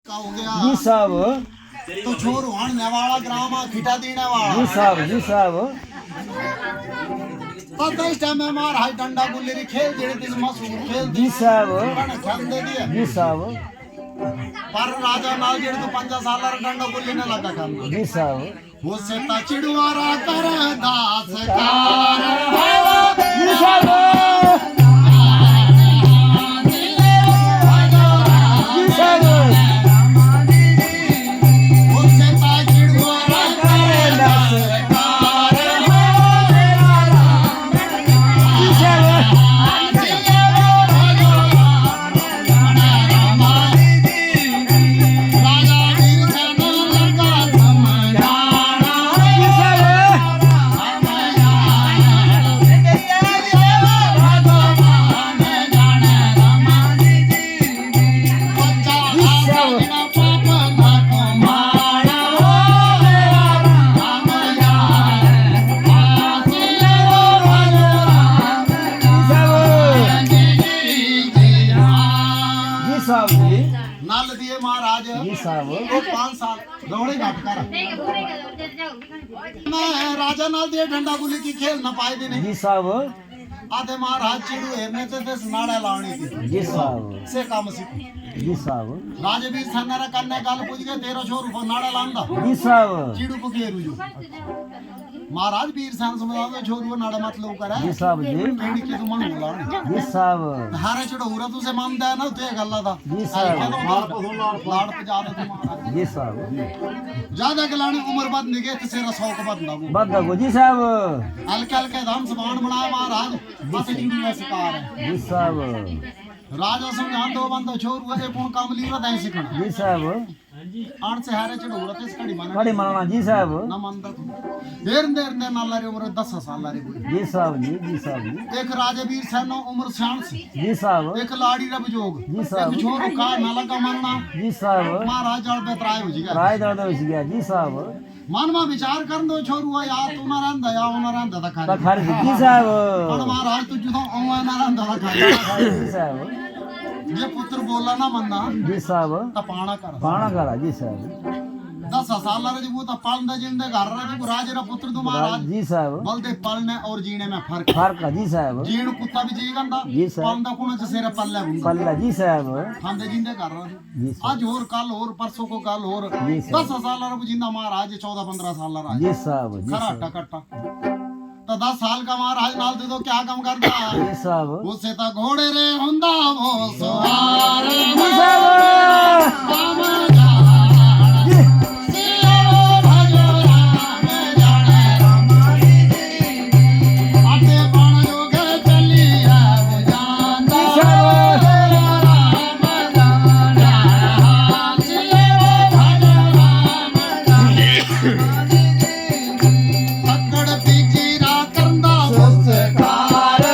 का हो गया जी साहब तो छोर वाणने वाला ग्राम खिटा देने वाला जी साहब जी साहब पता इस टाइम में मार हाई डंडा गुल्ली खेल जेड़े दिन मशहूर खेल जी साहब खेल दे दिए जी साहब पर राजा नाल जेड़े तो 5 साल डंडा गुल्ली ने लगा करना जी साहब वो से ता चिड़वारा कर दास कार जी साहब जी साहब वो से ता चिड़वारा कर दास कार जी साहब राजा वीर सेना लगा समझाना जी साहब जी साहब जी नल दिए महाराज जी साहब वो 5 साल दौड़े घट कर मैं राजा नाल दिए डंडा गुली की खेल न पाए दिन जी साहब आधे महाराज चिड़ू हेरने ते दस नाड़ा लावनी थी जी साहब से काम सी जी साहब राजवीर सन्नरा कन्ने गल पूछ के 1300 रुपए नाड़ा लांदा जी साहब चिड़ू को घेरू जो महाराज वीर सन समझावे छोरू नाड़ा मत लो करे जी साहब जी केड़ी के तुम बोला जी साहब हारे चढ़ौरा तू से मानदा है ना ते गल्ला दा जी साहब लाड़ पजा दे तुम जी साहब ज्यादा गलानी उम्र बाद निगे ते सेरा 100 का बदला वो बंदा को जी साहब हल्के हल्के धाम समान बनाया महाराज बस चिड़ू में शिकार है जी साहब राजा समझान दो बंदो छोरू ए कौन काम लीवा दे सिखना जी साहब आण से हारे चढ़ौरा ते कड़ी माना कड़ी मारना जी साहब ना मानदा तू देर देर ने नाला रे उम्र 10 साल रे कोई जी साहब जी साहब एक राजवीर सेनो उम्र 66 जी साहब एक लाड़ी रब जोग जी साहब। एक छोरो का ना लगा मानना जी साहब महाराज जल पे त्राय हो जिगा राय दर्द हो गया जी साहब मन में विचार कर दो छोरू या तू ना रहंदा या वो ना रहंदा ता तो खा खर जी साहब महाराज तू जुदा ओवा ना रहंदा ता खा जी साहब ये पुत्र बोला ना मन्ना जी साहब ता पाना कर पाना करा जी साहब 10 साल रे जो ता पालदा जिंदे घर रे जो राज रा पुत्र तू महाराज जी साहब बलदे पलने और जीने में फर्क फर्क है जी साहब जीण कुत्ता भी जी गंदा जी साहब। पालदा कोण से सेरा पल्ले बुंदा पल्ला जी साहब खांदे जिंदे घर रे जी साहब आज और कल और परसों को कल और जी 10 साल रा जिंदा महाराज 14-15 साल रा जी साहब जी खरा साहब टकट्टा तो 10 साल का महाराज नाल दे दो क्या काम करदा जी साहब उसे ता घोड़े रे हुंदा वो सवार जी साहब राम जान सियो भजो राम जाने राम आते बण जोगे चलिया वो जानदा राम जान सियो भजो राम जाने तकड़ पीची रा करंदा संस्कार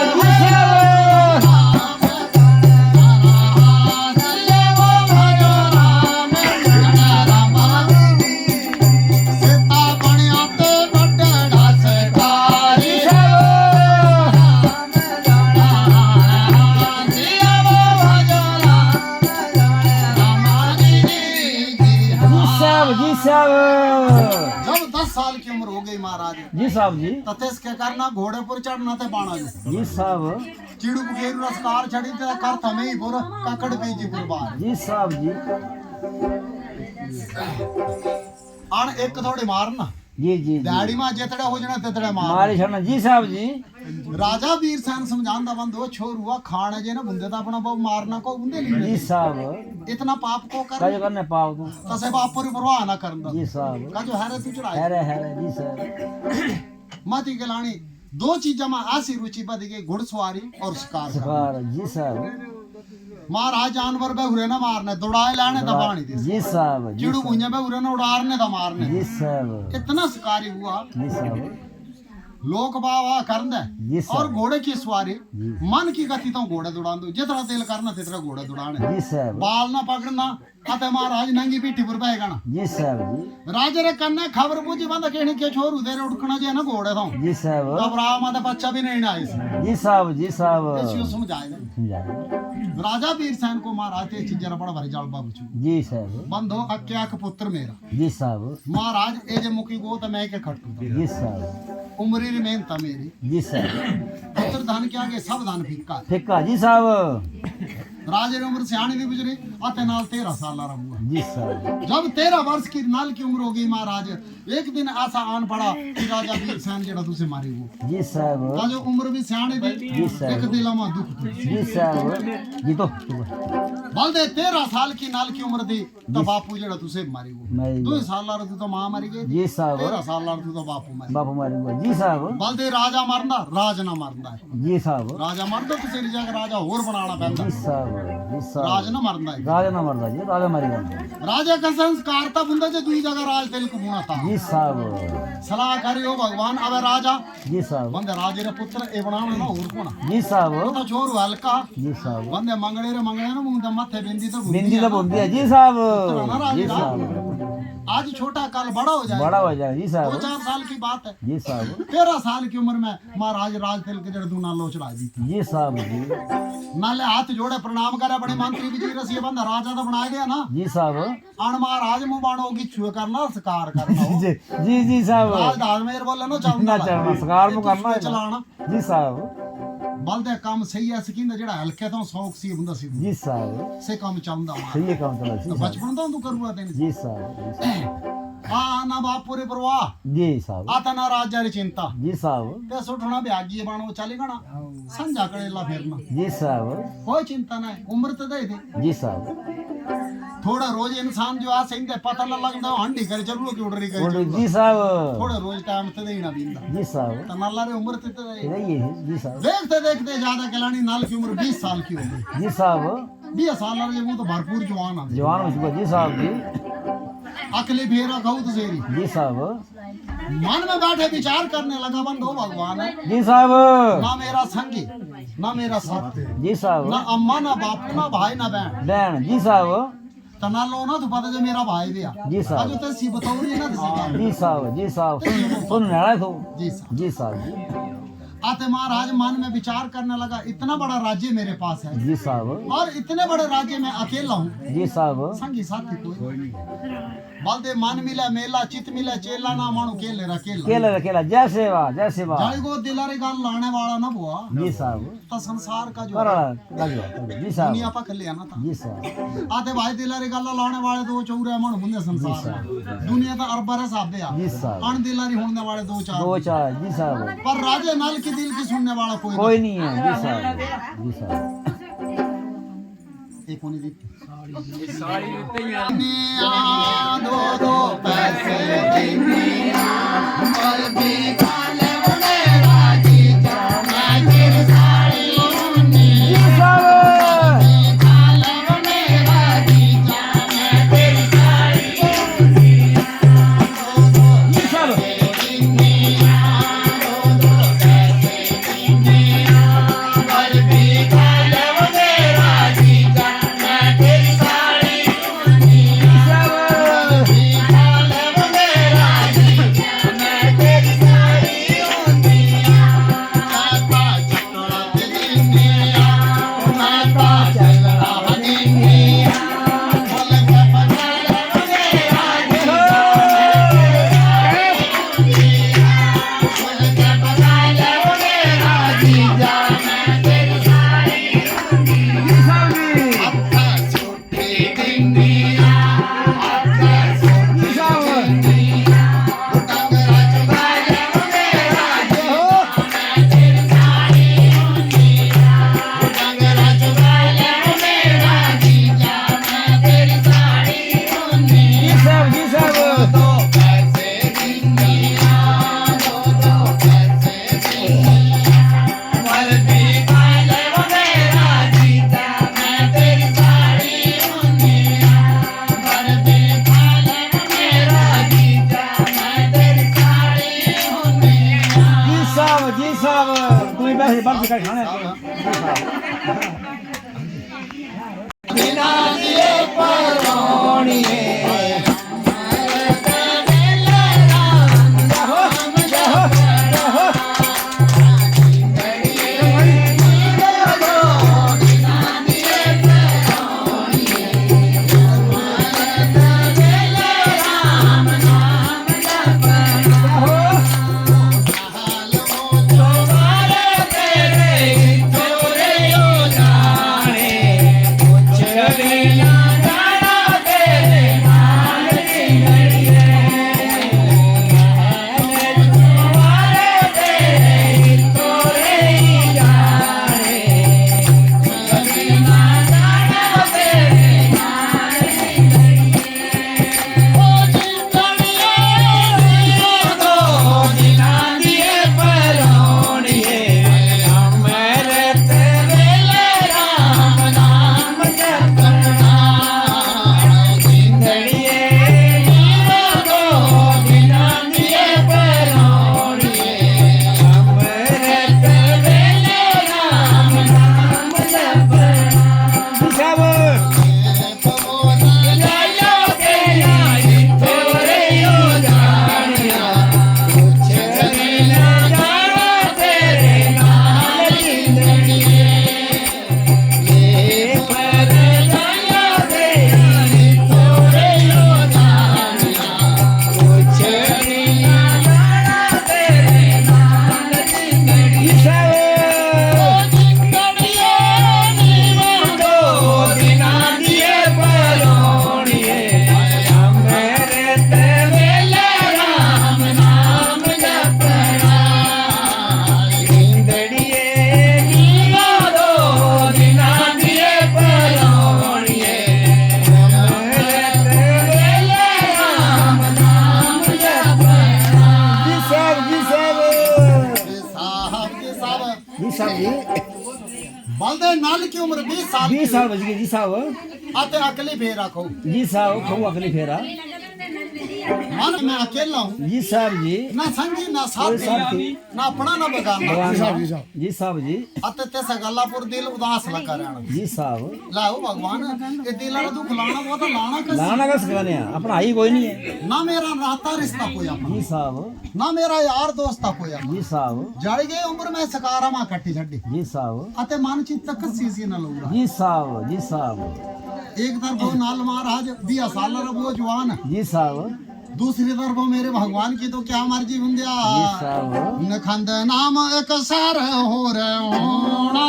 जी साहब जी साहब जब 10 साल की उम्र हो गई महाराज जी साहब जी ततेस के करना घोड़े पर चढ़ना ते बाणा जो जी साहब चिड़ू बुकेरू रसकार छड़ी ते कर तमे ही पुर ककड़ पेजी पुर बाहर जी साहब जी आन एक थोड़ी मारना जी जी दिहाड़ी में जेतड़े हो जाना तेतड़े मार मारे छड़ना जी साहब जी राजा वीर सेन समझांदा बंदो छोरुआ खाने जे ना बुंदे ता अपना बहु मारना को बुंदे जी नहीं साहब इतना पाप को कर काज करने पाओ तू तसे बाप पर परवाह ना करंदा जी साहब का जो हरे तू चढ़ाए हैरे जी साहब माती गलानी दो चीजा में आसी रुचि बद गई घुड़सवारी और शिकार करना। सकार जी साहब महाराज जानवर बेहुरे ना मारने दौड़ाए लाने दबानी थी जी साहब जी चिड़ू भुंजे बेहुरे ना उड़ारने दा मारने जी साहब इतना शिकारी हुआ जी साहब लोक बावा करंदा जी और साहब घोड़े की सवारी जी मन की गति तो घोड़े दौड़ा दो जितना दिल करना तितना घोड़े दौड़ाने जी साहब बाल ना पकड़ना अते महाराज नंगी पीठी पर बैगना जी साहब जी राजे रे कन्ने खबर पूछी बंदा कहने के छोरू दे उड़कना जे ना घोड़े तो जी साहब घबरा मत बच्चा भी नहीं ना इस जी साहब जी साहब इसको समझाए समझाइए राजा वीर सैन को महाराज ते चीज़ जरा बड़ा भारी जालबा पूछू जी साहब बंदो अक्या के पुत्र मेरा जी साहब महाराज ए जे मुकी गो तो मैं के खट्टू जी साहब उमरी री मेहनत मेरी जी साहब पुत्र धन के आगे सब धन फीका फिक्का जी साहब राजे की उम्र सियाणी दी गुजरी अते नाल 13 साल रहा जी साहब जब 13 वर्ष की नाल की उम्र हो गई महाराज एक दिन ऐसा आन पड़ा कि राजा वीर सैन जेड़ा तुसे मारी वो जी साहब जो उम्र भी सियाणी दी जी साहब। एक दिल में दुख थी जी साहब जी तो बलदे 13 साल की नाल की उम्र दी तो बापू जेड़ा तुसे मारी वो मैं 2 साल ला तू तो मां मरी गई जी साहब 13 साल ला तू तो बापू मरी बापू मारी हुआ जी साहब बलदे राजा मरदा राज ना मरदा है जी साहब राजा मरदा तो तेरी जगह राजा होर बनाना पैंदा जी साहब जी साहब राज ना मरदा है राजा ना मरदा जी राजा मारी गया राजा का संस्कार था बुंदा जे दूई जगह राज तेल को बुना था जी साहब सलाह करियो भगवान अब राजा जी साहब बंदे राजे रे पुत्र ए बनावना ना होर कोना जी साहब तो छोर हल्का जी साहब बंदे मंगले ना मुंह माथे बिंदी तो बिंदी तो बोलती है जी साहब जी साहब आज छोटा कल बड़ा हो जाए बड़ा हो जाए जी साहब 2-4 साल की बात है जी साहब 13 साल की उम्र में महाराज राज तिल के जड़ दूना लो चढ़ा दी जी साहब जी नाले हाथ जोड़े प्रणाम करे बड़े मंत्री विजय रसिया बंदा राजा तो बनाया गया ना जी साहब अण महाराज मुंह बाणो की छुए करना सकार करना हो। जी साहब राज दाजमेर बोले ना ना चलना सकार में करना है चलाना जी साहब बलदे काम सही है सकिंदा जेड़ा हल्के तो शौक सी बंदा सी जी साहब से काम चलदा मां सही है काम चला जी साहब बचपन तो तू करूगा तेन जी साहब आ ना बाप पूरे परवाह जी साहब आता ना राजा री चिंता जी साहब ते सुठना ब्यागी बाणो चलेगा ना संजा कड़ेला फेरना जी साहब कोई चिंता नहीं उम्र तो दे दे जी साहब थोड़ा रोज इंसान जो आ सही पता ना लगदा हंडी करे चलो की उड़री करे जी साहब थोड़ा रोज टाइम ते देना बींदा जी साहब तो नल्ला रे उम्र ते दे यही है जी साहब देखते देखते ज्यादा कलानी नाल की उम्र 20 साल की हो गई जी साहब 20 साल रे वो तो भरपूर जवान आ जवान हो चुका जी साहब जी अकली फेरा कहू तो सेरी जी साहब मन में बैठे विचार करने लगा बंदो भगवान जी साहब ना मेरा संगी ना मेरा साथ जी साहब ना अम्मा ना बापू ना भाई ना बहन बहन जी साहब तना लो ना तो पता जो मेरा भाई भी आ जी साहब अजो ते सी बताऊरी ना दिसे जी साहब सुन रहा तो जी साहब जी साहब आते महाराज मन में विचार करने लगा इतना बड़ा राज्य मेरे पास है जी साहब और इतने बड़े राज्य में अकेला हूँ जी साहब संगी साथी कोई बलदे मन मिला मेला चित मिला चेला ना मानो केले रकेला केला जय सेवा जाई गो दिलारी गाल लाने वाला ना बुआ जी साहब तो संसार का जो जी साहब दुनिया पा लिया ना था जी साहब आते भाई दिलारी गाल लाने वाले दो चौरे मन होंगे संसार में दुनिया तो अरबा रे साबे आ जी साहब अण दिलारी होने वाले दो दो चार चार जी साहब पर राजे नल की दिल की सुनने वाला कोई नहीं है जी साहब जी साहब एक होनी दी दो दो पैसे दुनिया और भी काले बने राजी मैं तेरी साड़ी होनी जी साहब काले बने राजी मैं तेरी साड़ी होनी जी साहब दुनिया दो दो पैसे दुनिया और भी काले बने राजी मैं तेरी साड़ी होनी जी साहब काले बने राजी मैं तेरी साड़ी होनी मैं पा चकड़ा दुनिया मैं पा चकड़ा दुनिया बोल के पकड़ बने राजी बोल के पकड़ बने राजी जा मैं तेरी साड़ी होनी जी साहब जी अक्का छुट्टी दुनिया अक्का जी साहब दुनिया टंगरा चुगाले बने राजी मैं तेरी साड़ी होनी टंगरा चुगाले बने राजी जा मैं तेरी साड़ी होनी जी साहब दो पैसे दुनिया दो पैसे दुनिया मर भी काले बने राजी जा मैं तेरी साड़ी होनी मर भी काले बने राजी जा मैं तेरी साड़ी होनी जी साहब तू बैठ बंद कर खाने जी साहब बिना दिए परोणिए साहब जी बलदे नाल की उम्र 20 साल 20 साल बच गए जी साहब आते अकली फेर रखो जी साहब खाऊ अगली फेरा मन मैं अकेला हूँ जी साहब जी ना संगी ना साथी ना अपना ना बगाना भगवान जी साहब जी अते तेसा गल्लापुर दिल उदास लगा रहना जी साहब लाओ भगवान ये दिल रा दुख लाना वो तो लाना कस लाना का सिखाने अपना आई कोई नहीं है ना मेरा नाता रिश्ता कोई अपना जी साहब ना मेरा यार दोस्त कोई अपना जी साहब जड़ गई उम्र में सकारा मा कट्टी छड्डी जी साहब अते मानचित तक सीसी न लौड़ा जी साहब एक तरफ नाल महाराज 20 साल रा वो जवान जी साहब दूसरी तरफ मेरे भगवान की तो क्या मर्जी हुंदिया जी साहब नखंद नाम एक सर हो रे होना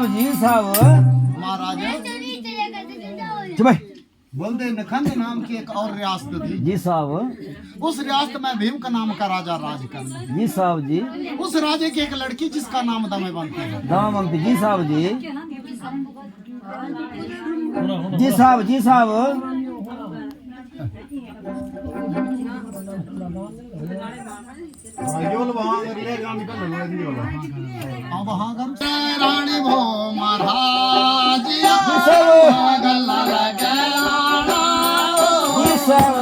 जी साहब महाराज भाई बोलते नखंद नाम की एक और रियासत थी जी साहब उस रियासत में भीम का नाम का राजा राज करना जी साहब जी उस राजे की एक लड़की जिसका नाम दमयंती है दामवंती जी साहब जी जी साहब जी साहब वहां रानी भो महाराज गल्ला लगे जी साहब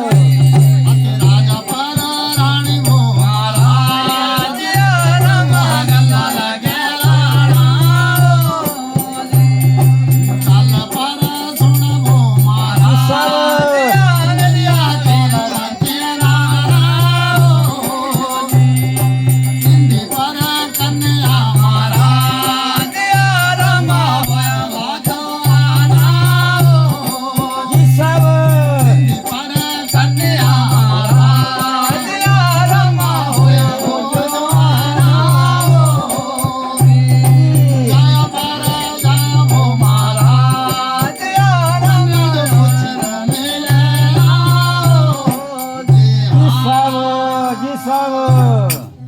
राजा पर रानी भो महाराज गल्ला लगे चल पर सुन भो महाराज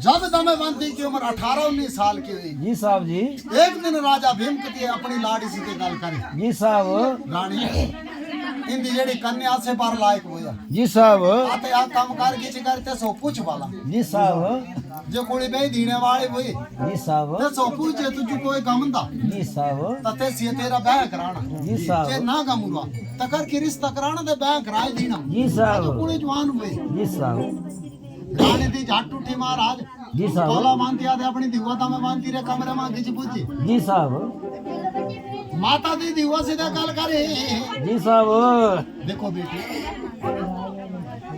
जब दमयंती की उम्र 18-19 साल की हुई जी साहब जी एक दिन राजा भीम कती अपनी लाड़ी सी गल करे जी साहब रानी इंदी जेड़ी कन्या से बार लायक होया जी साहब आते आ काम कर किछ करते सो पूछ वाला जी साहब जो कोड़ी बे दीने वाली हुई जी साहब ते सो पूछे तुझे कोई गमंदा जी साहब तते से तेरा ब्याह कराना जी जे साहब ना गमुरा तकर की रिश्ता कराना ते ब्याह कराए देना जी साहब कोड़ी जवान हुई जी साहब रानी दी झट उठी महाराज जी साहब तोला मानती आदे अपनी दिवाता में मानती रे कमरे में खिच पूछी जी साहब माता दी दिवा से गल करे जी साहब देखो बेटी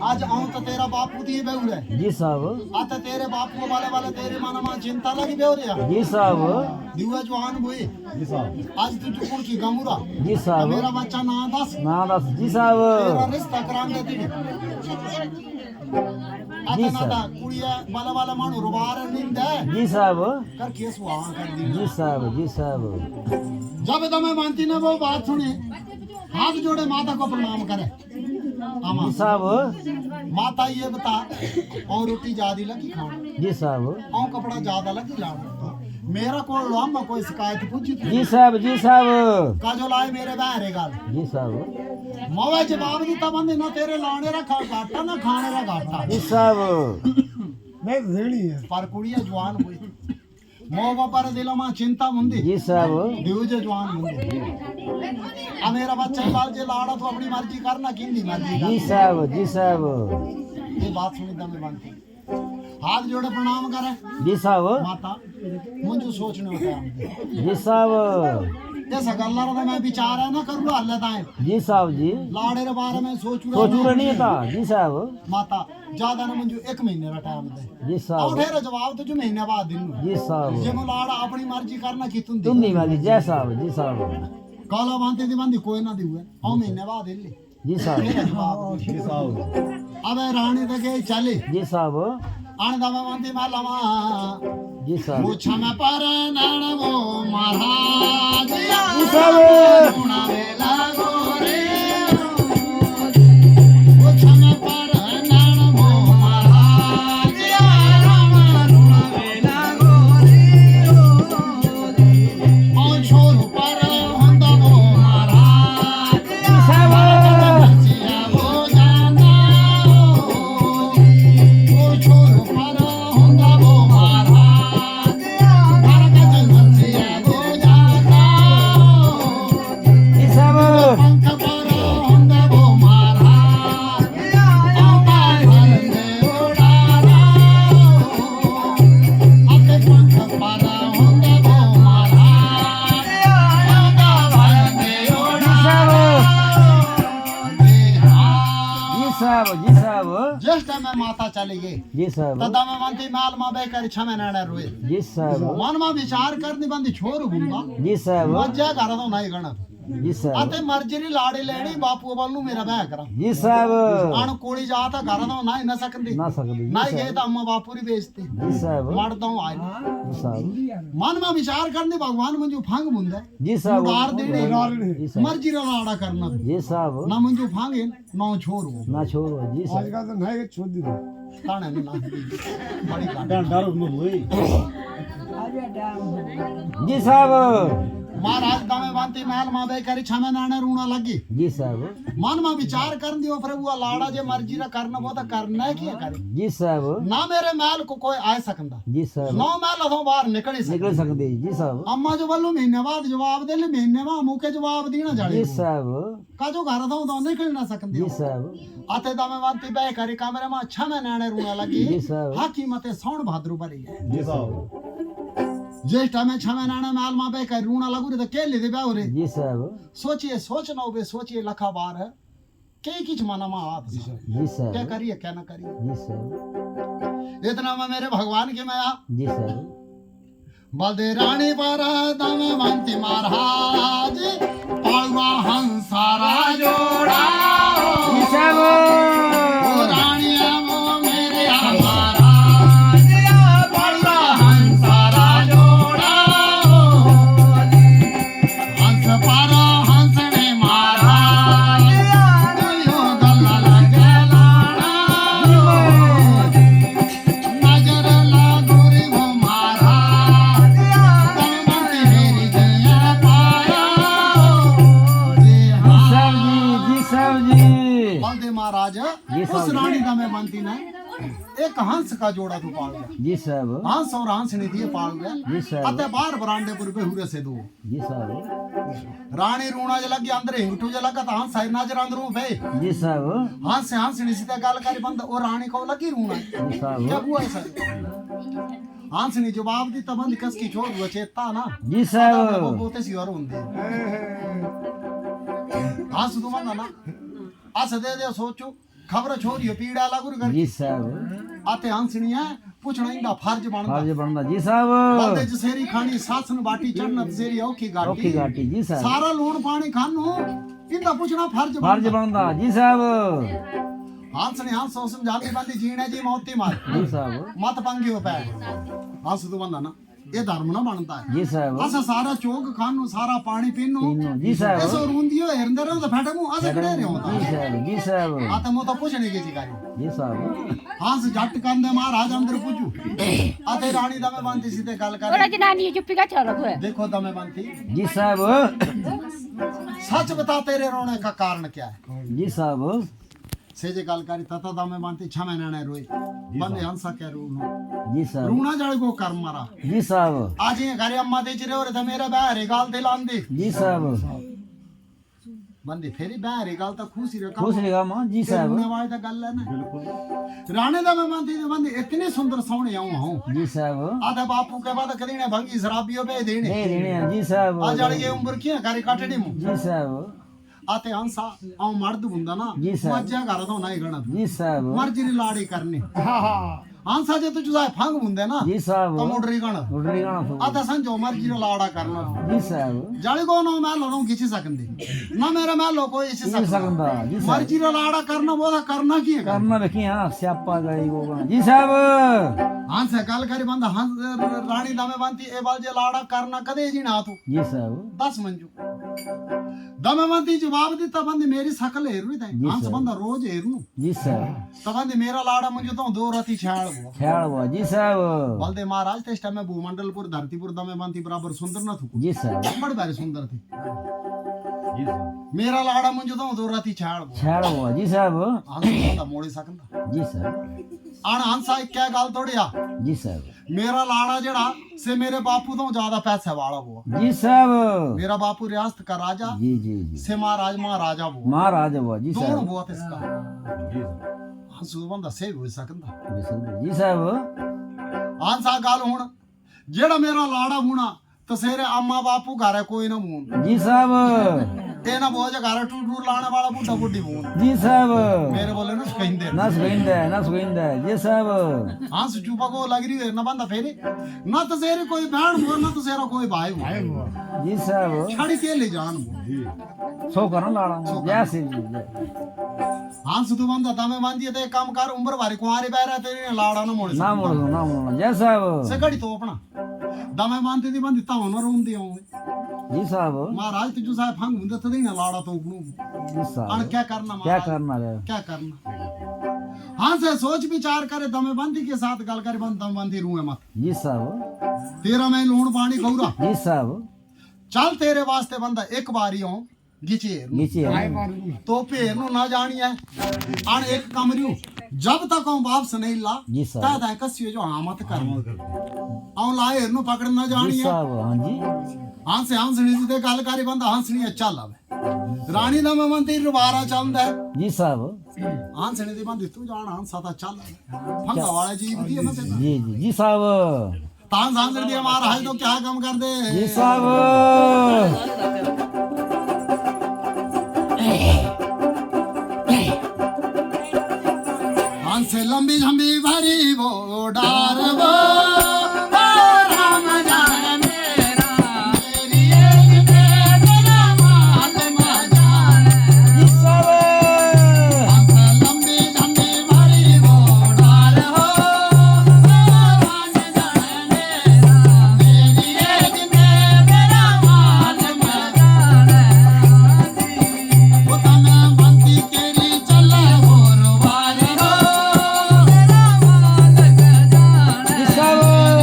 आज आऊं तो तेरा बापू दी बेउरे जी साहब आते तेरे बापू वाले वाले तेरे मन में चिंता लगी बेउरे जी साहब दिवा जवान हुई जी साहब आज तू चुकुर की गमुरा जी तो साहब मेरा बच्चा ना दस ना बस जी तेरा साहब रिश्ता करान दे दी जी आता सर। ना कुड़िया वाला वाला मानु रुबार नींद है जी साहब कर केस वहां कर दी जी साहब जी साहब जब दमे मानती ने वो बात सुनी हाथ जोड़े माता को प्रणाम करे आमा जी साहब माता ये बता और रोटी ज्यादा लगी खाना जी साहब और कपड़ा ज्यादा लगी लाना मेरा को लामा कोई शिकायत पूछी थी जी साहब का जो लाए मेरे बहरे गाल जी साहब मौवे जवाब दिता बंदे ना तेरे लाने रखा घाटा ना खाने रा घाटा जी साहब मैं भेड़ी है पर कुड़िया जवान हुई मौवा पर दिल में चिंता मुंदी जी साहब दिवजे जवान मुंदी आ मेरा बच्चा लाल जे लाड़ा तो अपनी मर्जी करना किंदी मर्जी जी कर साहब जी साहब ये बात सुनी दमे बनती हाथ जोड़े प्रणाम करे जी साहब माता मुझे सोचने होता है जी साहब ऐसा गल्ला रा मैं विचार है ना करूँ हाल लेता है जी साहब जी लाड़े रे बारे में सोचू सोचू रही है था जी साहब माता ज्यादा ना मंजू 1 महीने का टाइम दे जी और साहब ठेरा जवाब तो जो महीने बाद दिन जी साहब जे मो लाड़ा अपनी मर्जी करना की तुम तुम नहीं वाली जय साहब जी साहब काला बांधते दी बंदी कोई ना दिए और महीने बाद ले जी साहब ठेरा जवाब जी साहब अब रानी तक चले जी साहब आने दामे बांधते मालमा जी साहब मुछा में पर नण वो महाराज जी साहब गुणा वेला गोरे मुछा में पर नण वो महाराज गुणा वेला गोरे ओ छोरो पर होंदा वो महाराज जी साहब जिया वो जाना ओ छोरो पर होंदा वो महाराज भारत जन्म जिया वो जाना जी साहब पंख पर होंदा वो महाराज आता भरने उड़ाना अपने पंख पर होंदा वो महाराज आता भरने जी साहब जी साहब ज्येष्ठ में माता चली गई जी साहब तदा में मंती माल मां बेकर छमे नाड़ा रोए जी साहब मन में विचार करनी बंदी छोर गुंगा जी साहब मज्जा कर दो नहीं गण जी साहब आते मर्जरी लाड़ी लेनी बापू बल्लू मेरा ब्याह करा जी साहब आण कोड़ी जाता कर दो नहीं न सकती ना सकती जी नहीं गए साहब तो अम्मा बापू री बेचती जी साहब मर दो आए जी साहब मन में विचार करनी भगवान मंजू फांग मुंदे जी साहब उड़ार देने जी साहब मर्जी रा लाड़ा करना जी साहब ना मंजू फांगे ना छोर वो ना छोड़ो जी साहब आजकल तो नहीं छोड़ दी ताने ना बड़ी गाड़ी डर में हुई जी साहब महाराज दामे बांती महल मां बेकरी छमे नाने रूना लगी जी साहब मन में विचार कर दियो प्रभु लाड़ा जे मर्जी रा करना वो तो करना है किया करे जी साहब ना मेरे महल को कोई आ सकता जी साहब नौ महल अथो बाहर निकल ही निकल सकता सकते जी साहब अम्मा जो बोलो महीने बाद जवाब दे ले महीने में मुके जवाब देना जाड़े जी साहब का जो घर तो निकल ना सकते जी साहब आते दामे बांती बे करे कमरे में छमे नाने रूना लगी जी साहब हाकी मते सौण भाद्रू भरी है जी साहब ज्येष्ठ में छमे नाने महल मां बे कर रूना लगू रे तो के ले दे बाउरे जी साहब सोचिए सोचना बे सोचिए लखा बार है के किछ मना मा हाथ से जी क्या साहब करिए क्या ना करिए जी साहब इतना में मेरे भगवान की माया जी साहब बलदे रानी पर दम मंती महाराज पालवा हंसारा जोड़ा जी साहब ओ रानिया वो मेरे महाराज पालवा हंसारा जोड़ा हंस पर हंसने महाराज यो गल्ला लगे लाड़ा नजर लागू रे वो महाराज तमंती मेरी जिया पाया जी साहब जी बलदे महाराज जी उस साहब। रानी का मैं बनती ने एक हंस का जोड़ा तू पाल गया जी साहब हंस और हंसनी दिए पाल गया जी साहब अते बार बरांडे पर पे हुरे से दो जी साहब रानी रूणा जे लगी अंदर हिंटू जे लगा तो हंस है नजर अंदर पे जी साहब हंस से हंसनी सीधा गाल करी बंद और रानी को लगी रूणा जी क्या साहब हुआ ऐसा हंसनी जवाब दी तब कस की छोड़ वो चेता ना जी वो साहब बोते सी और होंदे हंस तू मंदा ना अस दे दे सोचो खबर छोरियो पीड़ा लागू कर जी साहब आते हंसनी है पूछना इंदा फर्ज बनदा फर्ज बनदा जी साहब बंदे ज सेरी खानी सासन बाटी चढ़नत सेरी औखी ओके गाटी घाटी जी साहब सारा लूण पानी खानो इंदा पूछना फर्ज फर्ज बनदा बनदा जी साहब हंसनी हंस समझाती बंदी जीने जी मौती मार जी साहब मत पंगी हो पै हंस तू बंदा ना ये धर्म ना बनता है जी साहब असा सारा चौक खानो सारा पानी पीनो तीनों जी साहब ऐसो रूंदियो हिरंदे रहो तो फटे मुंह असा खड़े रहो जी साहब जी साहब आते मो तो पूछने की चिकारी जी साहब हंस जट कंदे महाराज अंदर पूछू आते रानी दमे बनती सीधे गल ओरा करे जनानी चुप्पी का चलो कोई देखो दमे बनती जी साहब सच बता तेरे रोने का कारण क्या है जी साहब सेजे गल करी तता दमे बनती छमे नाने रोई बंदे हंसा क्या रू जी साहब रूना जड़ को कर मारा जी साहब आज ये घरे अम्मा दे चिरे और मेरा बैर गाल दिलांदी जी साहब ਬੰਦੇ ਫੇਰੀ ਬਹਿਰੀ ਗੱਲ ਤਾਂ ਖੁਸ਼ੀ ਰਕਾ खुश रहेगा मां जी साहब ਰੂਣੇ ਵਾਲੀ ਤਾਂ ਗੱਲ ਹੈ ਨਾ ਰਾਣੇ ਦਾ ਮੈਂ ਮੰਦੀ ਦੇ ਬੰਦੇ ਇਤਨੇ ਸੁੰਦਰ ਸੋਹਣੇ ਆਉਂ ਹਾਂ जी साहब ਆਦਾ ਬਾਪੂ ਕੇ ਬਾਦ ਕਦੀ ਨੇ ਭੰਗੀ ਸ਼ਰਾਬੀਓ ਭੇਜ ਦੇਣੇ दे देने हैं जी साहब ਆ ਜੜ ਕੇ ਉਮਰ ਕੀ ਕਰੀ ਕਾਟੜੀ ਮੂੰ जी साहब ਆਤੇ ਹੰਸਾ ਆਉ ਮਰਦ ਹੁੰਦਾ ਨਾ ਜੀ ਸਾਹਿਬ। ਮੱਜਾ ਘਰ ਤੋਂ ਨਹੀਂ ਗਣਾ जी साहब ਮਰਜੀ ਦੀ ਲਾੜੀ ਕਰਨੀ ਹੰਸਾ ਜੇ ਤੂੰ ਜੁਦਾ ਫੰਗ ਹੁੰਦੇ ਨਾ जी साहब ਤਾਂ ਮੋੜਰੀ ਗਣ उड़री गाना तो ਆਤਾ ਸੰਜੋ ਮਰਜੀ ਦੀ ਲਾੜਾ ਕਰਨਾ जी साहब ਜਾਲੀ ਕੋ ਨਾ ਮੈਂ ਲੋਂ ਖਿੱਚ ਸਕੰਦੇ ਨਾ ਮੇਰਾ ਮੈਂ ਲੋ ਕੋਈ ਇਸ जी ਸਕਦਾ सकंदा जी साहब ਮਰਜੀ ਦਾ ਲਾੜਾ ਕਰਨਾ ਉਹਦਾ ਕਰਨਾ ਕੀ ਹੈ करना देखी हां स्यापा गई वो गाना। जी साहब ਹੰਸ ਗੱਲ ਕਰੀ ਬੰਦਾ ਹੰਸ ਰਾਣੀ ਦਾਵੇਂ ਬੰਤੀ ਇਹ ਬਲ ਜੇ ਲਾੜਾ ਕਰਨਾ ਕਦੇ ਜੀ ਨਾ ਤੂੰ जी साहब 10 ਮੰਜੂ ਦਮਵੰਤੀ ਜਵਾਬ ਦਿੱਤਾ ਬੰਦੇ ਮੇਰੀ ਸ਼ਕਲ ਏਰੂ ਤਾਂ ਜੀ ਹੰਸ ਸਰ। ਬੰਦਾ ਰੋਜ਼ ਏਰੂ जी साहब ਤਾਂ ਬੰਦੇ ਮੇਰਾ ਲਾੜਾ ਮੰਜੂ ਤਾਂ ਦੋ ਰਾਤੀ ਛਾਲ ਬੋ ख्याल हुआ जी साहब बलदे महाराज थे इस टाइम में भूमंडलपुर धरतीपुर दमे बंती बराबर सुंदर न थू जी साहब बड़े बारे सुंदर थे जी साहब मेरा लाड़ा मुंजो तो दो राती छाड़ बो ख्याल हुआ जी साहब हंस मोड़ी सकंदा जी साहब आण हंसा एक क्या गल तोड़िया जी साहब मेरा लाड़ा जड़ा से मेरे बापू तो ज्यादा पैसे वाला वो जी साहब मेरा बापू रियासत का राजा जी जी जी से महाराजा वो महाराज हुआ जी दोनों साहब बहुत इसका जी साहब हंस बंदा से हो सकंदा जी साहब हंसा गल हुन जेड़ा मेरा लाड़ा होना तो सेरे अम्मा बापू घरे कोई ना मून जी साहब ए ना बोझ घरे टूट टूट लाने वाला बुड्ढा बुड्ढी मून जी साहब मेरे बोले ना कहंदे ना सुगंध है जी साहब हंस चुपा को लग रही है ना बंदा फेरे ना तो सेरे कोई बहन हो ना तो सेरा कोई भाई हो जी साहब छड़ी के ले जान हो सो करना लाड़ा जैसे जी हंस तू बंदा तमे मांदी ते काम कर उम्र भारी कुंवारी बैरा तेरे लाड़ा ना मोड़े ना मोड़ो जय साहब से घड़ी तो अपना दमे मानती दी बंदी ताव ना रोंदी होंगे जी साहब महाराज तुझू साहब फंग हुंदे तो देना लाड़ा तो उपनू जी साहब अन क्या करना क्या महाराज करना है क्या करना हाँ से सोच विचार करे दमे बंदी के साथ गल करे बंद दम बंदी रूए मत जी साहब तेरा मैं लूण पानी खौरा जी साहब चल तेरे वास्ते बंदा एक बारी हो गिचेर नीचे तो पेर नु ना जानी है अन एक कमरियो जब तक हम वापस नहीं ला जी साहब ता कसियो जो हाँ मत कर आऊं लाए नु पकड़ ना जानी जी है साहब हाँ जी हंस हंसनी जी ते गल करी बंदा हंसनी अच्छा लावे रानी दा मंत्री रुबारा चलदा है जी साहब हंसनी दी बंदी तू जान हंसा ता चल फंगा वाला जीव दी है ना ते जी जी जी साहब तान सांसर दी हमारा है तो क्या काम कर दे जी साहब हंस लंबी झंबी भरी वो डार वो राम जाने मेरा मेरी एक तेरा महात्मा जाने जी साहब हंस लंबी झंबी भरी वो डार हो राम जाने मेरा मेरी एक तेरा महात्मा जाने वो तमे बंती केरी चले वो रुवार हो जी साहब जी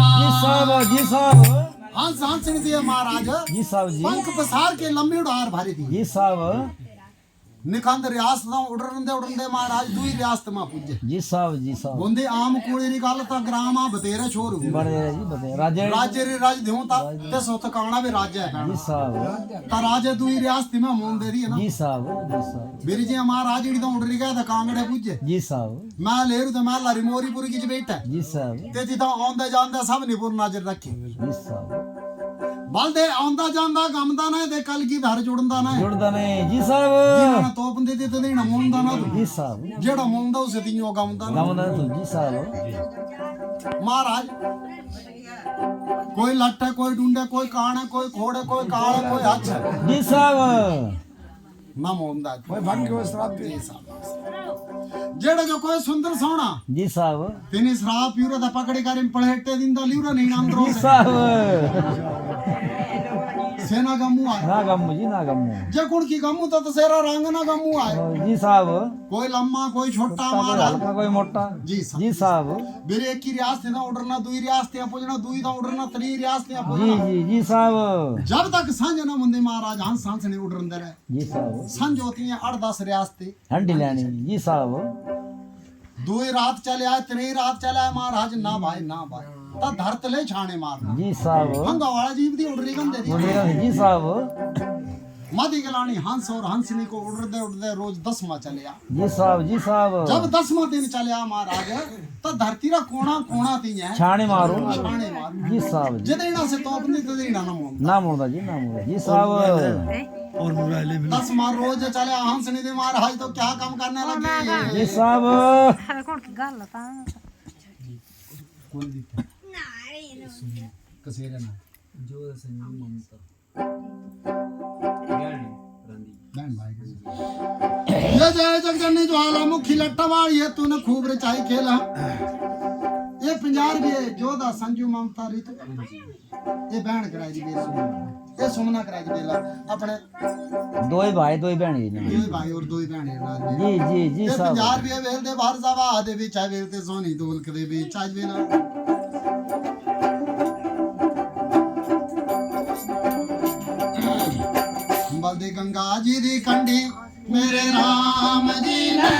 साहब जी साहब जी साहब महाराज जी साहब जी पंख पसार के लंबी उड़ार भारी थी जी साहब निखंद रियासत उड़नदे महाराज दुई रियासत में पुजे जी साहब जी साहब बोंदे आम कोड़ी री गल ता ग्राम आ बतेरा छोर हो बड़े जी बते राजे राज्य रे राज देऊ ता ते सोत काना भी राज्य है जी साहब ता राज्य दुई रियासत में मोन दे दी है ना जी साहब मेरी जी महाराज जी तो उड़ रही गया था कांगड़े पुजे जी साहब मैं लेरू तो मैं लारी मोरीपुर की बैठा जी साहब ते जी तो आंदा जांदा सब निपुर नजर रखी जी साहब बलदे आंदा जांदा गमदा ना ते कल की धर जुड़दा ना जुड़दा नहीं जी साहब जिन्ना तोप दे ते देना मुंदा ना तू जी साहब जेड़ा मुंदा उसे तीनों गमदा ना गावना तो जी साहब महाराज कोई लट है कोई ढूंढे कोई कान है कोई खोड़ है कोई काल है कोई हच है जी साहब ना मुंदा कोई भंग के शराब पी जेड़ा जो कोई सुंदर सोना जी साहब तिनी शराब पीरो दा पकड़ी कर पलहेटे दिंदा लिवरा नहीं अंदरों जी से साहब सेना गमू आए ना गम जी ना गम जे कुण की गमू तो सेरा रंग ना गमू आए जी साहब कोई लम्मा कोई छोटा कोई महाराज हल्का कोई मोटा जी साहब जी साहब मेरे एक की रियासत ना उड़ना दुई रियासत पुजना दुई दा उड़ना त्री रियासत जी पुजना जी साहब जब तक सांझ ना मुंदे महाराज हंस हंस नहीं उड़न दे रहे जी साहब सांझ होती है 8-10 रियासतें हंडी लेनी जी साहब दुई रात चले आए त्री रात चले आए महाराज ना भाई ता धरत ले छाने मारना जी साहब हंगा वाला जीव दी उड़ रही गंदे दी बोलेगा जी साहब मादी गलानी हंस और हंसनी को उड़ते रोज 10वां चले आ जी साहब जब 10वां दिन चले आ महाराज तो धरती रा कोना कोना ती है छाने मारो छाने मारू जी साहब जी जदेना से तो अपनी तदेना ना मोन ना मुड़दा जी साहब 10वां रोज चले आ हंसनी दे महाराज तो क्या काम करने लगे जी साहब कौन की गल ता कौन दी कसेरे ना जो संजू ममता बहन भाई ये जय जगजननी ज्वालामुखी लट्टा वाली है तूने खूब रचाई खेला ये 50 रुपये जोधा संजू ममता रितु ये बहन कराई दी बेला ये सुमना कराई दी बेला अपने दो ही भाई दो ही बहन जी ने। दो भाई और दो बहन है जी ये साहब 50 रुपये वेल दे बाहर जावा दे भी चाय वेल ते सोनी दोल के भी चाय वेला बलदे गंगा जी दी कंडी मेरे राम जी ने